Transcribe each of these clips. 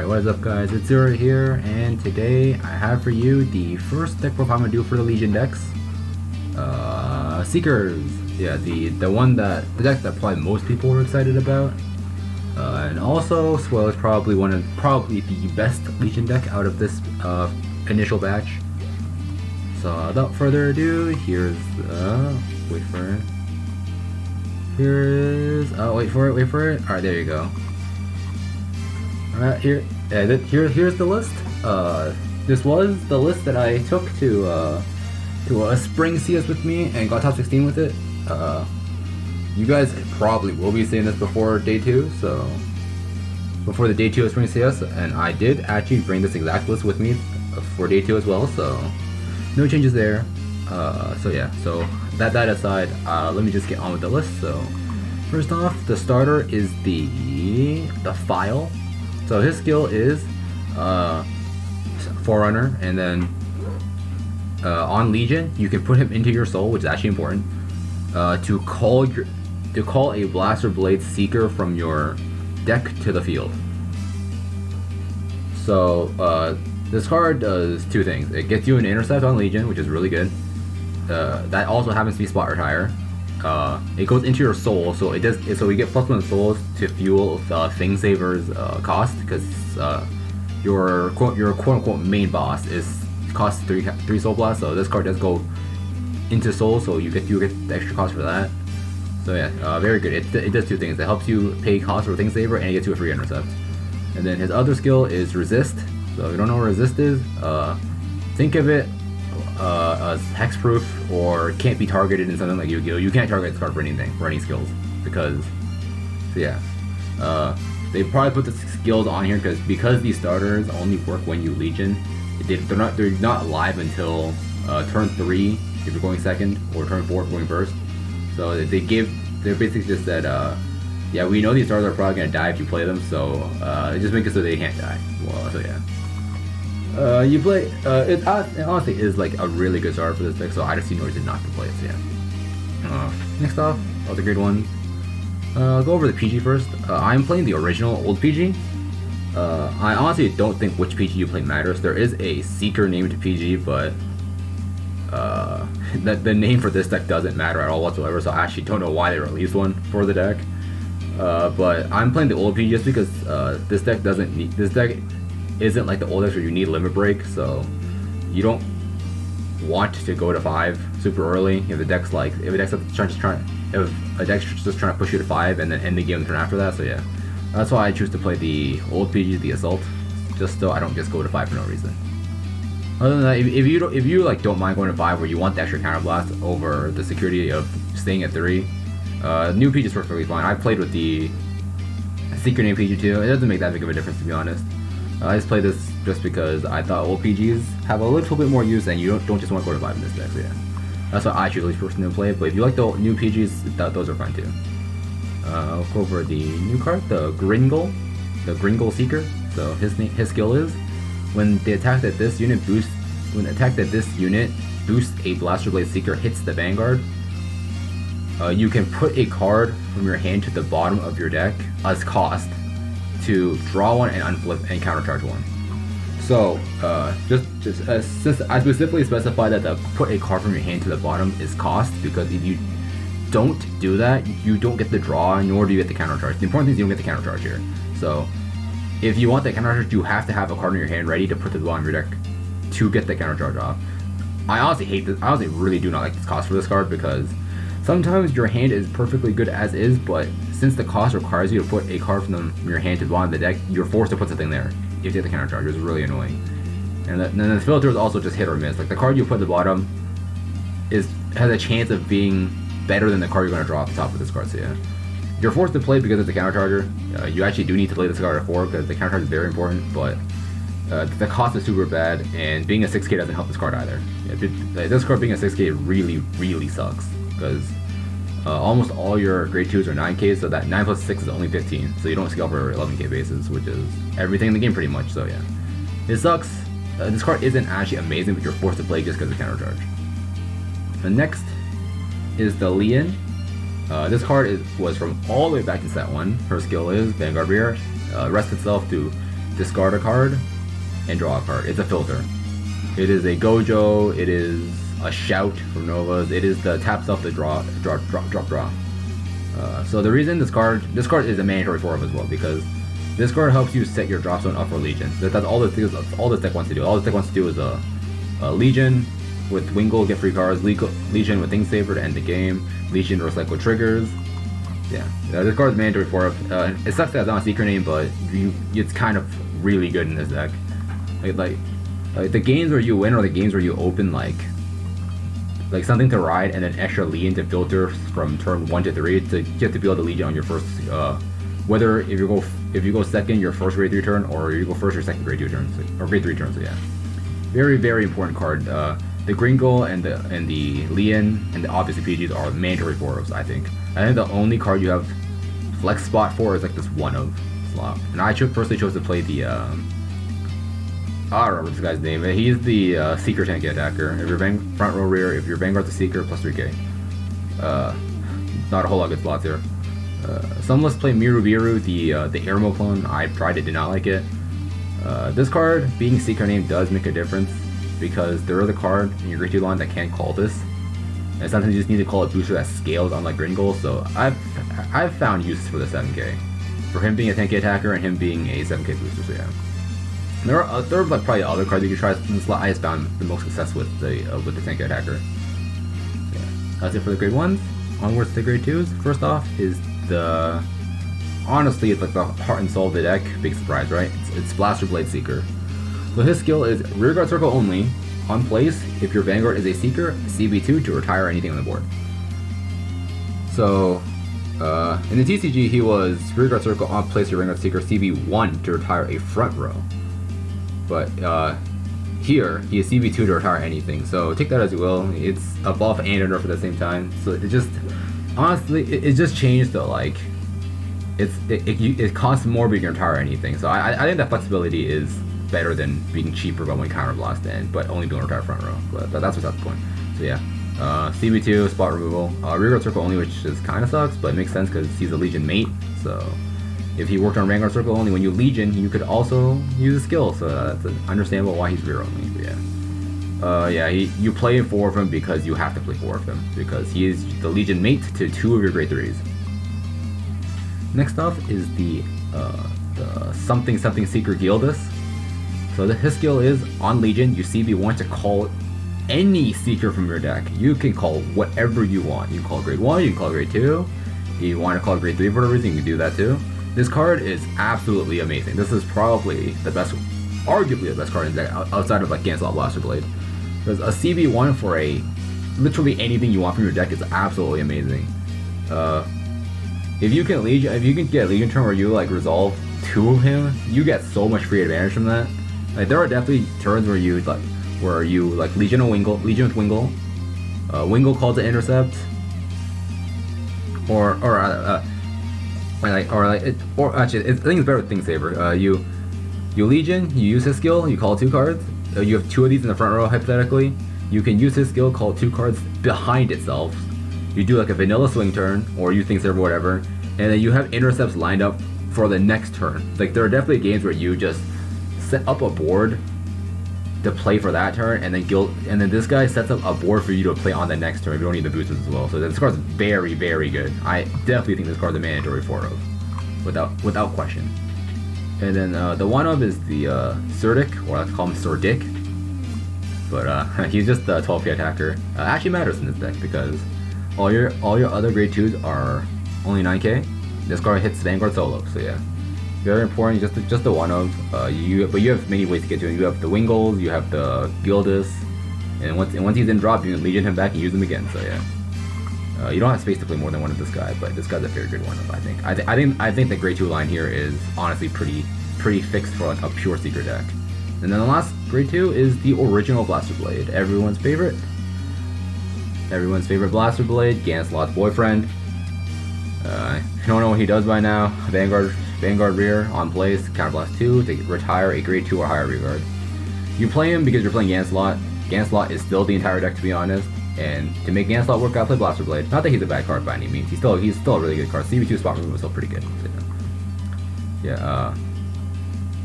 Alright, what is up guys, it's Zero here, and today I have for you the first deck profile I'm going to do for the Legion decks. Seekers. Yeah, the deck that probably most people were excited about. And also, Swell is probably the best Legion deck out of this initial batch. So without further ado, here's, wait for it. Here is, wait for it. Alright, there you go. Here's the list. This was the list that I took to a spring CS with me and got top 16 with it. You guys probably will be seeing this before day 2, so before the day 2 of spring CS, and I did actually bring this exact list with me for day 2 as well, so no changes there. So yeah, so that aside, let me just get on with the list. So first off, the starter is the File. So his skill is Forerunner, and then on Legion you can put him into your soul, which is actually important, to call a Blaster Blade Seeker from your deck to the field. So this card does two things. It gets you an intercept on Legion, which is really good. That also happens to be spot retire. It goes into your soul, so it does. So you get +1 souls to fuel Thing Saver's cost, because your quote unquote main boss costs 3 soul blast. So this card does go into soul, so you get the extra cost for that. So yeah, very good. It does two things. It helps you pay cost for Thing Saver, and it gets you a free intercept. And then his other skill is Resist. So if you don't know what Resist is, think of it as hexproof or can't be targeted in something like Yu-Gi-Oh! You can't target this card for anything, for any skills, because, so yeah, they probably put the skills on here because these starters only work when you Legion. They're not live until turn 3 if you're going second, or turn 4 if you're going first. So they basically just said, yeah, we know these stars are probably gonna die if you play them, so just make it so they can't die. Well, so yeah. You play, it honestly is like a really good starter for this deck, so I just see no reason not to play it, so yeah. Next off, all the grade ones. I'll go over the PG first. I'm playing the original old PG. I honestly don't think which PG you play matters. There is a Seeker named PG, but the name for this deck doesn't matter at all whatsoever, so I actually don't know why they released one for the deck. But I'm playing the old PG just because this deck isn't like the old decks where you need limit break, so you don't want to go to 5 super early if a deck's just trying to push you to 5 and then end the game the turn after that. So yeah, that's why I choose to play the old PG, the Assault, just so I don't just go to 5 for no reason. Other than that, if you like don't mind going to 5 where you want the extra counterblast over the security of staying at 3, new PG is perfectly fine. I played with the Secret Name PG too. It doesn't make that big of a difference, to be honest. I just played this just because I thought old PGs have a little bit more use, and you don't just want to go to 5 in this deck, so yeah. That's why I choose at least personally to play it, but if you like the new PGs, those are fine too. I'll go over the new card, the Gringle Seeker. So his skill is, when attacked at this unit boosts a Blaster Blade Seeker hits the Vanguard, you can put a card from your hand to the bottom of your deck as cost to draw one and unflip and countercharge one. So since I specifically specified that the put a card from your hand to the bottom is cost, because if you don't do that, you don't get the draw, nor do you get the countercharge. The important thing is you don't get the countercharge here. So if you want that countercharge, you have to have a card in your hand ready to put to the bottom of your deck to get the countercharge off. I honestly hate this. I honestly really do not like this cost for this card, because sometimes your hand is perfectly good as is, but since the cost requires you to put a card from your hand to the bottom of the deck, you're forced to put something there if you get the counter charge. It's really annoying. And then the filter is also just hit or miss. Like, the card you put at the bottom has a chance of being better than the card you're going to draw off the top of this card, so yeah. You're forced to play because it's a counter charger. You actually do need to play this card at 4 because the counter charge is very important, but the cost is super bad, and being a 6k doesn't help this card either. This card being a 6k really, really sucks, because almost all your grade 2s are 9k, so that 9 plus 6 is only 15, so you don't scale for 11k bases, which is everything in the game pretty much, so yeah. It sucks. This card isn't actually amazing, but you're forced to play just because of counter charge. The next is the Lian. This card was from all the way back in set 1. Her skill is Vanguard Rear, rests itself to discard a card and draw a card. It's a filter. It is a Gojo, it is a Shout from Novas, it is the tap stuff to draw. So the reason this card is a mandatory 4-of as well, because this card helps you set your drop zone up for Legion. That's all this deck wants to do. All this deck wants to do is a Legion with Wingull, get free cards, Legion with Thing Saver to end the game, Legion to recycle triggers. Yeah, this card is mandatory 4-of. It sucks that it's not a secret name, but it's kind of really good in this deck. Like the games where you win are the games where you open like something to ride and then extra Legion to filter from turn 1 to 3 to get to build a Legion on your first. Whether if you go second your first grade 3 turn, or you go first your second grade 2 turn, or grade 3 turn. So yeah, very very important card. The Gringle and the Leon and the obviously PGs are mandatory 4-ofs. I think the only card you have flex spot for is like this 1-of slot, and I personally chose to play the I don't remember this guy's name. He's the Seeker tank attacker. If you're front row rear, if your Vanguard's a Seeker, plus 3k. Not a whole lot of good slots here. Some lists play Mirubiru, the Airmo clone. I tried it, did not like it. This card, being Seeker name, does make a difference, because there is a card in your grade 2 line that can't call this. And sometimes you just need to call a booster that scales unlike Gringle, so I've found uses for the 7k. For him being a tank attacker and him being a 7k booster, so yeah. There are like probably other cards you could try in the slot. I just found the most success with the tank attacker. So yeah, that's it for the grade 1s. Onwards to the grade 2s. First off is honestly, it's like the heart and soul of the deck. Big surprise, right? It's Blaster Blade Seeker. So his skill is Rearguard Circle only, on place. If your Vanguard is a Seeker, CB2 to retire anything on the board. So in the TCG, he was Rearguard Circle on place your Vanguard Seeker, CB1 to retire a front row. But here, he is CB2 to retire anything, so take that as you will. It's a buff and a nerf at the same time, so it just, honestly, it just changed to like, it costs more but you can retire anything, so I think that flexibility is better than being cheaper but when counter blast in, but only being able to retire front row, but that's what's the point. So yeah, CB2, spot removal, Rearguard Circle only, which just kind of sucks, but it makes sense because he's a Legion mate, so if he worked on Vanguard Circle only, when you Legion, you could also use a skill, so that's understandable why he's rear only. But yeah, you play 4 of him because you have to play 4 of him, because he is the Legion mate to 2 of your grade 3s. Next off is the something Seeker Gildas. So his skill is, on Legion, you CB1 to call any Seeker from your deck. You can call whatever you want. You can call grade 1, you can call grade 2. If you want to call grade 3 for whatever reason, you can do that too. This card is absolutely amazing. This is probably the best, arguably the best card in the deck outside of like Ganslot Blaster Blade. Because a CB1 for literally anything you want from your deck is absolutely amazing. If you can get a Legion turn where you like resolve 2 of him, you get so much free advantage from that. Like there are definitely turns where you Legion with Wingull, Wingull calls to intercept, or actually, I think it's better with Thing Saver. You Legion, you use his skill, you call 2 cards. You have 2 of these in the front row, hypothetically. You can use his skill, call 2 cards behind itself. You do like a vanilla swing turn, or you Thing Saver, whatever, and then you have intercepts lined up for the next turn. Like there are definitely games where you just set up a board to play for that turn, and then this guy sets up a board for you to play on the next turn if you don't need the boosters as well. So this card's very, very good. I definitely think this card's a mandatory 4-of, without question. And then the 1-of is the Surdic, or let's call him Surdic. But he's just a 12k attacker. Actually matters in this deck because all your other grade 2s are only 9k. This card hits Vanguard solo, so yeah. Very important, just the 1-of. But you have many ways to get to him. You have the Wingulls, you have the Gildas, and once he's in drop, you can Legion him back and use him again. So yeah, you don't have space to play more than one of this guy, but this guy's a very good 1-of. I think. I think the grade 2 line here is honestly pretty fixed for like a pure Seeker deck. And then the last grade 2 is the original Blaster Blade, everyone's favorite Blaster Blade, Ganslot's boyfriend. If you don't know what he does by now, Vanguard rear on place, counterblast 2 to retire a grade 2 or higher rearguard. You play him because you're playing Ganslot. Ganslot is still the entire deck, to be honest, and to make Ganslot work, I play Blaster Blade. Not that he's a bad card by any means. He's still a really good card. CB2 spot removal is still pretty good. So, yeah.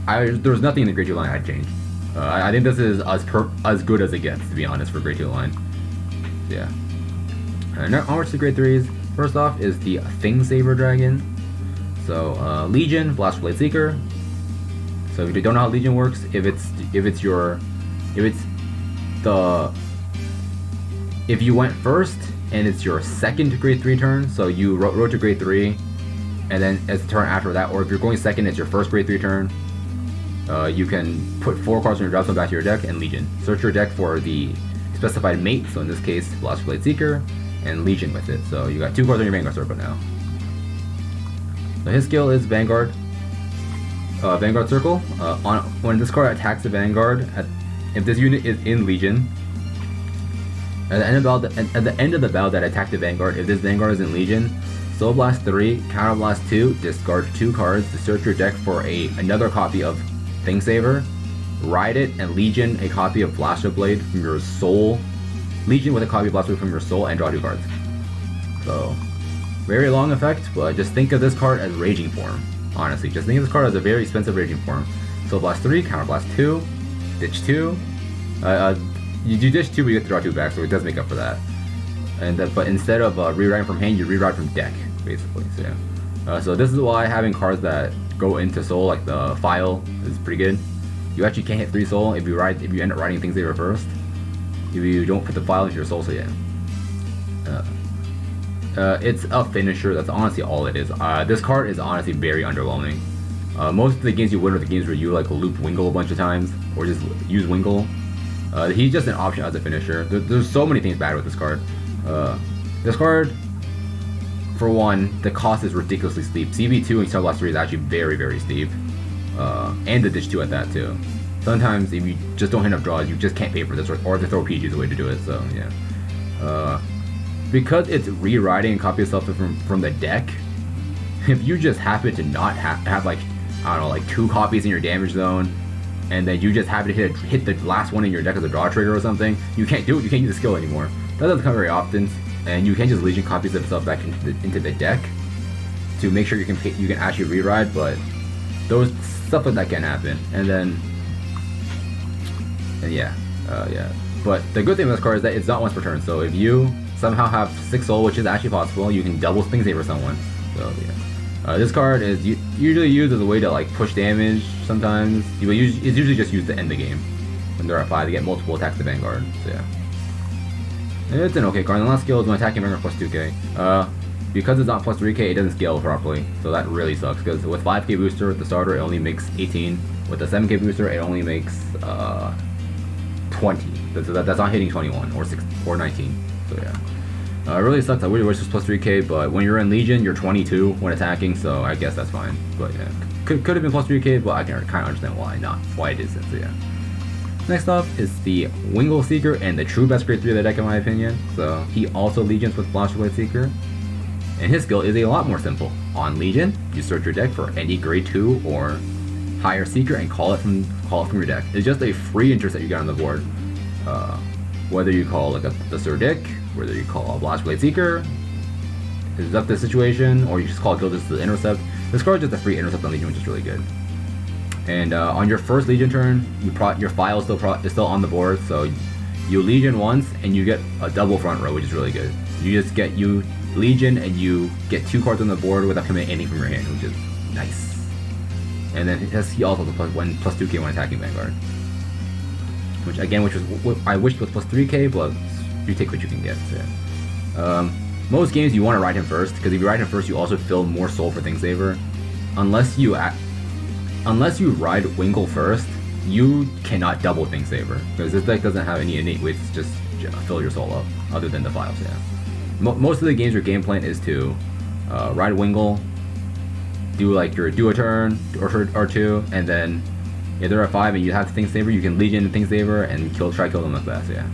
There's nothing in the grade 2 line I'd change. I think this is as good as it gets, to be honest, for grade 2 line. So, yeah. Now onwards to grade 3s. First off is the Thing Saver Dragon. So Legion, Blast Blade Seeker. So if you don't know how Legion works, if you went first and it's your second grade 3 turn, so you rode to grade 3, and then as the turn after that, or if you're going second, it's your first grade 3 turn, you can put 4 cards from your drop zone back to your deck and Legion. Search your deck for the specified mate, so in this case, Blast Blade Seeker, and Legion with it. So you got 2 cards on your Vanguard circle now. So his skill is Vanguard. Vanguard circle. When this card attacks the Vanguard, if this unit is in Legion, at the end of the battle that attacked the Vanguard, if this Vanguard is in Legion, Soul Blast 3, Counter Blast 2, discard 2 cards to search your deck for another copy of Thing Saver, ride it, and Legion a copy of Blaster Blade from your soul. Legion with a copy of Blaster Blade from your soul and draw 2 cards. So, very long effect, but just think of this card as Raging Form. Honestly, just think of this card as a very expensive Raging Form. Soul Blast 3, Counter Blast 2, ditch 2. You do ditch 2, but you get to draw 2 back, so it does make up for that. But instead of rewriting from hand, you rewrite from deck, basically. So yeah. So this is why having cards that go into soul, like the File, is pretty good. You actually can't hit 3 soul if you end up writing Thing Saver first. If you don't put the File into your soul, so yeah. It's a finisher, that's honestly all it is. This card is honestly very underwhelming. Most of the games you win are the games where you like loop Wingle a bunch of times, or just use Wingle. He's just an option as a finisher. There's so many things bad with this card. This card, for one, the cost is ridiculously steep. CV2 and Star Blast 3 is actually very, very steep. And the Ditch 2 at that too. Sometimes if you just don't hit enough draws, you just can't pay for this, or to throw PG is the way to do it, so yeah. Because it's rewriting a copy of stuff from the deck, if you just happen to not have like, I don't know, like 2 copies in your damage zone, and then you just happen to hit the last one in your deck as a draw trigger or something, you can't do it, you can't use the skill anymore. That doesn't come very often, and you can't just Legion copies of stuff back into the deck to make sure you can actually rewrite, but those stuff like that can happen. And yeah. But the good thing with this card is that it's not once per turn, so if you somehow have 6 soul, which is actually possible, you can double Thing Saver someone. So yeah. This card is usually used as a way to like push damage sometimes. It's usually just used to end the game. When they're at 5, they get multiple attacks to Vanguard, so yeah. It's an okay card. The last skill is when attacking Vanguard plus 2k. Because it's not plus 3k, it doesn't scale properly, so that really sucks, because with 5k booster with the starter, it only makes 18. With the 7k booster, it only makes 20. So that's not hitting 21 or 6 or 19. So yeah. It really sucks. I really wish it was plus 3k, but when you're in Legion, you're 22 when attacking, so I guess that's fine. But yeah, could have been plus 3k, but I can kind of understand why it isn't. So yeah. Next up is the Wingle Seeker, and the true best grade 3 of the deck in my opinion. So he also Legions with Blaster Blade Seeker, and his skill is a lot more simple. On Legion, you search your deck for any grade 2 or higher Seeker and call it from your deck. It's just a free intercept you get on the board. Whether you call like the Sir Dick, whether you call a Blast Blade Seeker, is up to the situation, or you just call Gildus the intercept. This card is just a free intercept on Legion, which is really good. And on your first Legion turn, your File is still on the board, so you Legion once and you get a double front row, which is really good. You just get Legion and you get 2 cards on the board without committing anything from your hand, which is nice. And then he also has plus 2k when attacking Vanguard. Which I wish was plus 3k, but you take what you can get. So yeah. Most games you want to ride him first, because if you ride him first, you also fill more soul for Thing Saver. Unless you ride Wingle first, you cannot double Thing Saver, because this deck doesn't have any innate ways to just fill your soul up, other than the Files. Yeah. Most of the games your game plan is to ride Wingle, do a turn or 2, and then if they're at 5 and you have the Thing Saver, you can Legion Thing Saver and try to kill them like that. So yeah.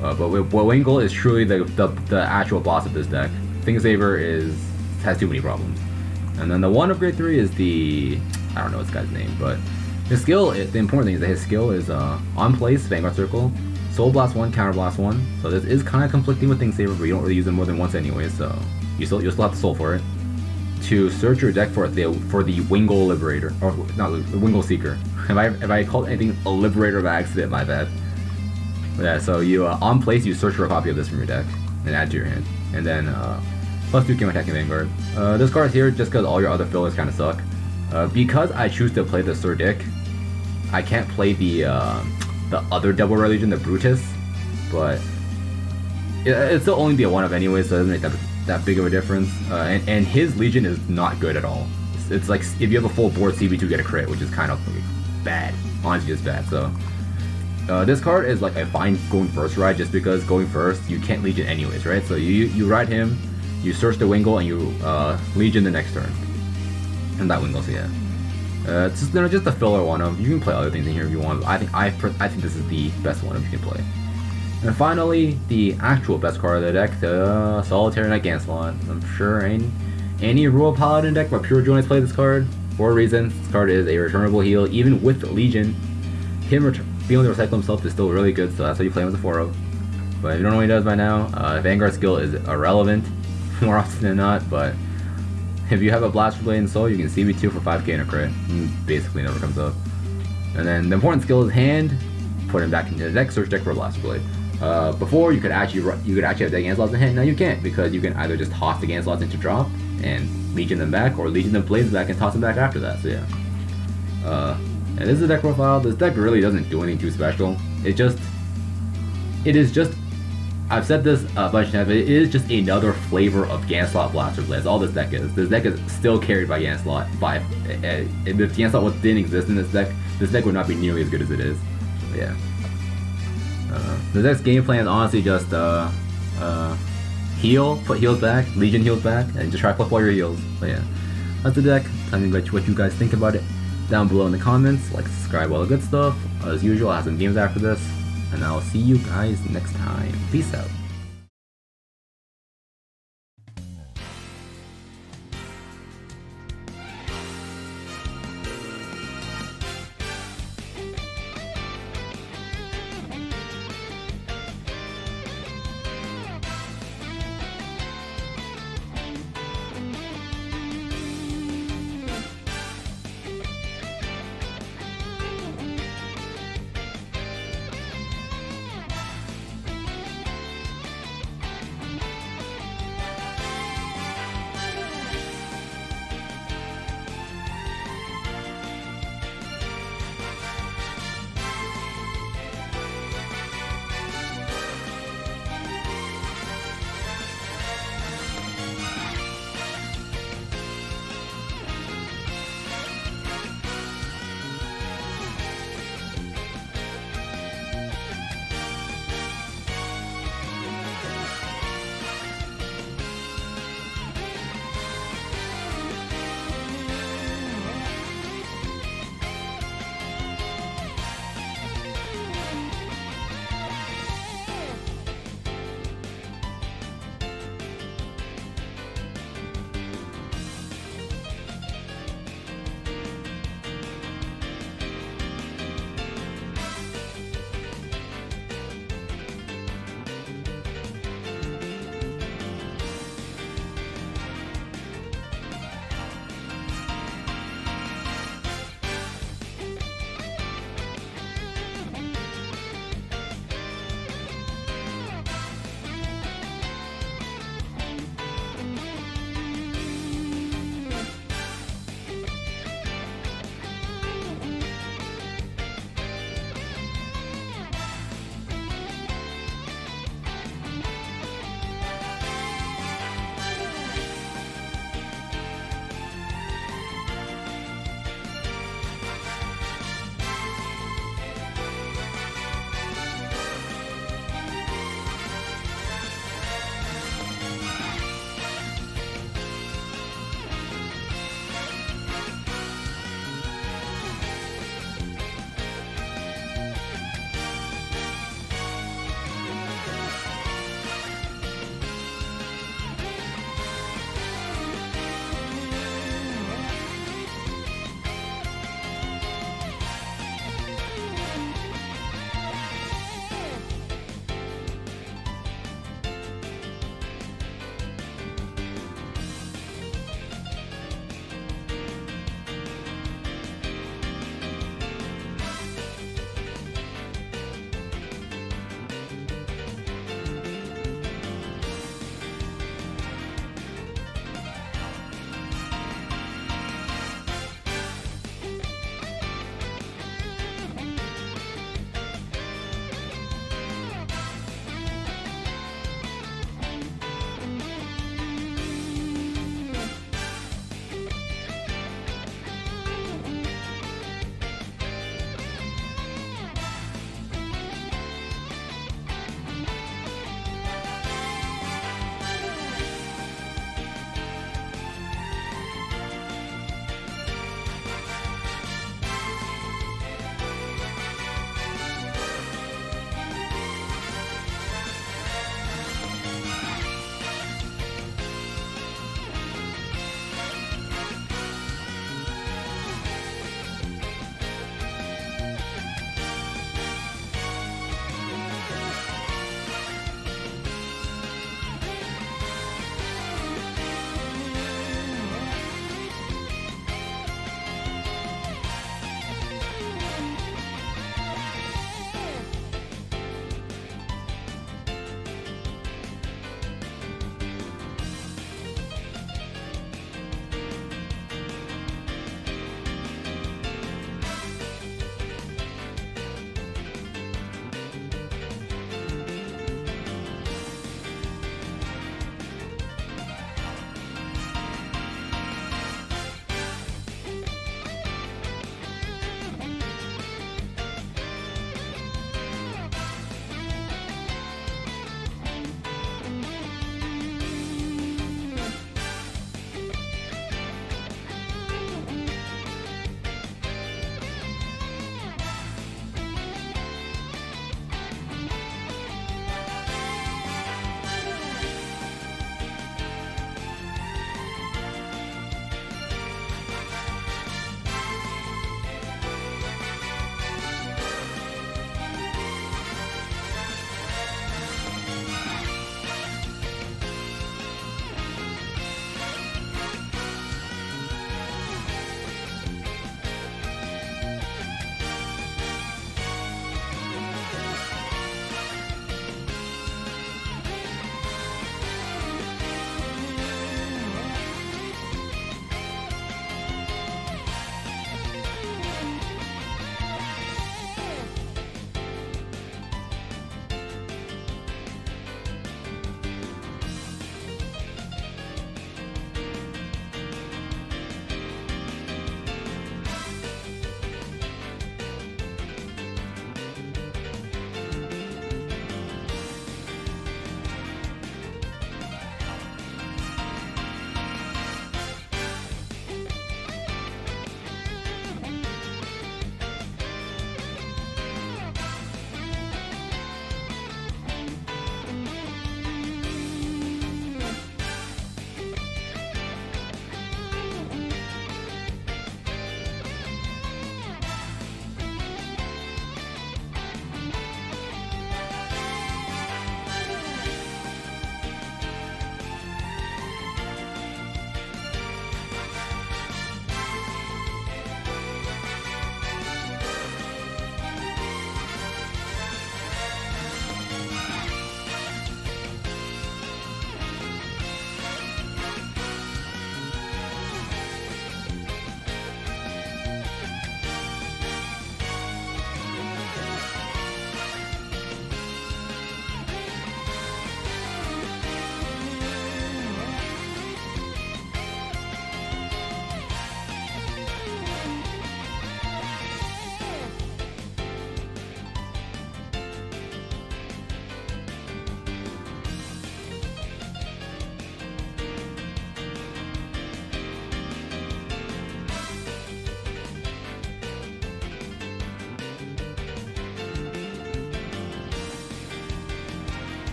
But Wingle is truly the actual boss of this deck. Thing Saver has too many problems. And then the one of grade 3 is I don't know this guy's name, but his skill, the important thing is that his skill is on place, Vanguard Circle, Soul Blast 1, Counter Blast 1. So this is kind of conflicting with Thing Saver, but you don't really use it more than once anyway, so you'll still have to soul for it. to search your deck for the Wingle Liberator, or not the Wingle Seeker. If I called anything a Liberator by accident, my bad. But yeah, so you on place you search for a copy of this from your deck and add to your hand, and then +2 came attacking Vanguard. This card's here just because all your other fillers kind of suck. Because I choose to play the Sir Dick, I can't play the other Double Red Legion, the Brutus, but it'll still only be a 1-of anyway, so it doesn't make that big of a difference. And his Legion is not good at all. It's like if you have a full board CB2 get a crit, which is kind of bad. Honestly, just bad. So this card is like a fine going first ride, just because going first you can't Legion anyways, right? So you ride him, you search the Wingle, and you Legion the next turn. And that Wingle, so yeah. It's just a filler 1-of. You can play other things in here if you want. I think this is the best 1-of you can play. And finally, the actual best card of the deck, the Solitary Knight Ganslot. I'm sure any Royal Paladin deck but pure Joy play this card for a reason. This card is a returnable heal, even with Legion. Him being able to recycle himself is still really good, so that's why you play him with a 4-of. But if you don't know what he does by now, Vanguard skill is irrelevant more often than not, but if you have a Blaster Blade and Soul, you can CB2 for 5k and a crit. Basically never comes up. And then the important skill is hand. Put him back into the deck, search deck for a Blaster Blade. Before you could actually have the Ganslots in hand. Now you can't, because you can either just toss the Ganslots into drop and Legion them back, or Legion the Blades back and toss them back after that. So yeah. And this is the deck profile. This deck really doesn't do anything too special. It is just. I've said this a bunch of times, but it is just another flavor of Ganslot Blaster Blade. That's all this deck is. This deck is still carried by Ganslot. If Ganslot didn't exist in this deck would not be nearly as good as it is. But yeah. The deck's game plan is honestly just heal, put heals back, Legion heals back, and just try to flip all your heals. But yeah, that's the deck. Tell me what you guys think about it down below in the comments. Like, subscribe, all the good stuff. As usual, I'll have some games after this. And I'll see you guys next time. Peace out.